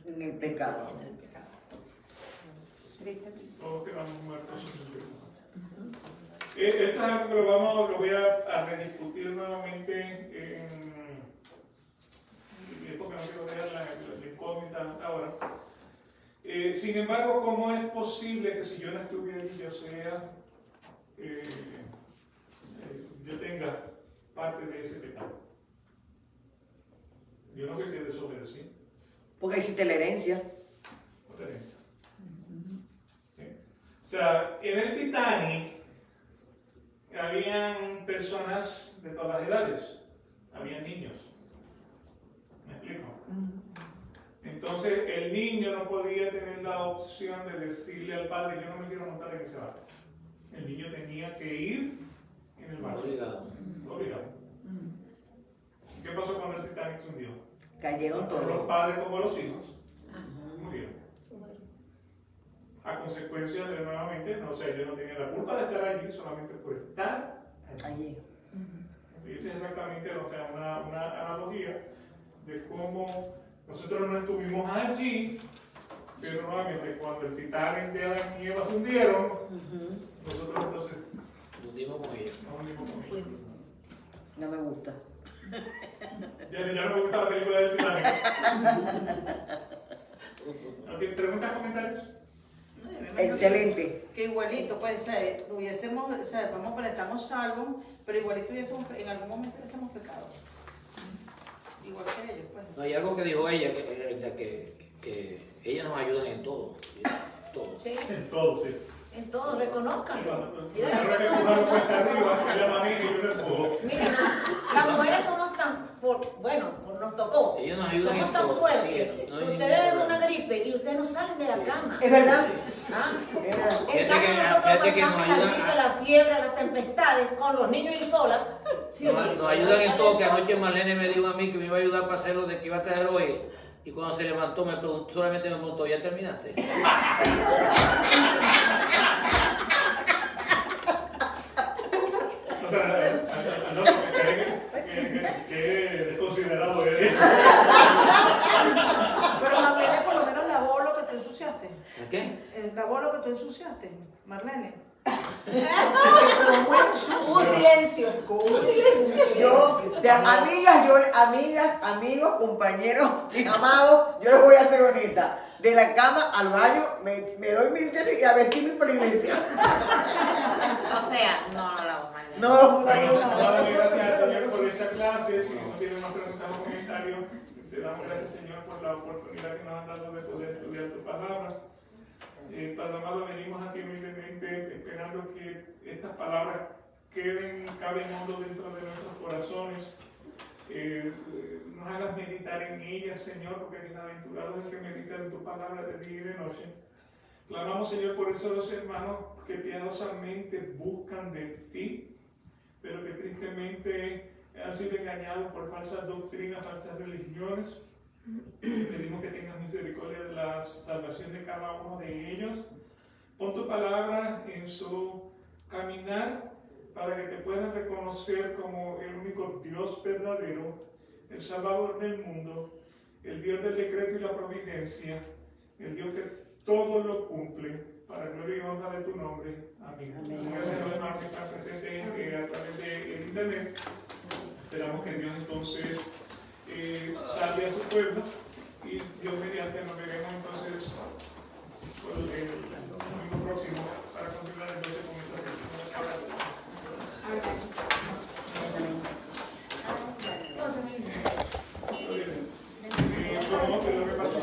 En el pecado. Todos quedamos muertos en el pecado. Esto es algo que lo voy a rediscutir nuevamente porque no quiero dejar la incógnita ahora. Sin embargo, ¿cómo es posible que si yo no estuve allí, yo tenga parte de ese pecado? Yo no sé si desobedecí. Porque existe la herencia. No tenés. ¿Sí? O sea, en el Titanic habían personas de todas las edades, habían niños. ¿Me explico? Entonces el niño no podía tener la opción de decirle al padre, yo no me quiero montar en ese barco. El niño tenía que ir en el barco. Obligado. Obligado. ¿Qué pasó cuando el Titanic se hundió? Cayeron Tanto los todos. padres como los hijos murieron. A consecuencia de nuevamente, no sé, yo no tenía la culpa de estar allí solamente por estar allí. Allí. Dice exactamente, o sea, una analogía de cómo nosotros no estuvimos allí, pero nuevamente cuando el Titanic de Adán y Eva se hundieron, nosotros entonces Nos hundimos con ellos. nos hundimos con ellos. No me gusta. Ya no me gusta la película del Titanic. Ok, ¿preguntas, comentarios? Excelente. Que igualito, pues, o sea, hubiésemos, o sea, vamos, pero estamos salvos, pero igualito hubiésemos, en algún momento hubiésemos pecado. Igual que ellos, pues. No, hay algo que dijo ella, que ellas nos ayudan en todo. Todo. Sí, En todo, sí. en todo, reconozcan. Mira, ahora que empujaron cuesta arriba, ella maneja y yo le empujo. Miren, las mujeres somos tan, bueno, nos tocó. Ellos nos ayudan Somos en tan todo, fuertes sí, no hay que ningún ustedes les dan problema. una gripe y ustedes no salen de la cama. ¿Es verdad? ¿Ah? Es verdad. En Fíjate cambio, que- nosotros fíjate que pasamos nos la ayudan gripe, a- la fiebre, las tempestades con los niños y solas. Nos ayudan en todo, que anoche Marlene me dijo a mí que me iba a ayudar para hacer lo de que iba a traer hoy. Y cuando se levantó, solamente me preguntó, ¿ya terminaste? Qué desconsiderado eres. Pero Marlene por lo menos lavó lo que tú ensuciaste. ¿A qué? Lavó lo que tú ensuciaste, Marlene. Hubo silencio. O sea, amigas, amigos, compañeros y amados, yo les voy a ser honesta. De la cama al baño, me doy mis dedos y a vestirme por la iglesia. O sea, no la vamos a No, Bueno, vamos a darle gracias al Señor por esta clase. Si no tienen más preguntas o comentarios, te damos gracias, Señor, por la oportunidad que nos has dado de poder estudiar tu palabra. Padre amado, venimos aquí humildemente esperando que estas palabras caben hondo dentro de nuestros corazones. Nos hagas meditar en ellas, Señor, porque bienaventurado es que medita en tu palabra de día y de noche. Clamamos, Señor, por esos hermanos que piadosamente buscan de ti, pero que tristemente han sido engañados por falsas doctrinas, falsas religiones. Pedimos que tengas misericordia de la salvación de cada uno de ellos. Pon tu palabra en su caminar para que te puedan reconocer como el único Dios verdadero, el Salvador del mundo, el Dios del decreto y la providencia, el Dios que todo lo cumple, para gloria y honra de tu nombre. Amén. Gracias a los hermanos que están presentes a través del internet. Esperamos que Dios entonces salve a su pueblo y Dios mediante nos veremos entonces por el domingo próximo para continuar entonces con esta sección. Entonces, como te lo que pasa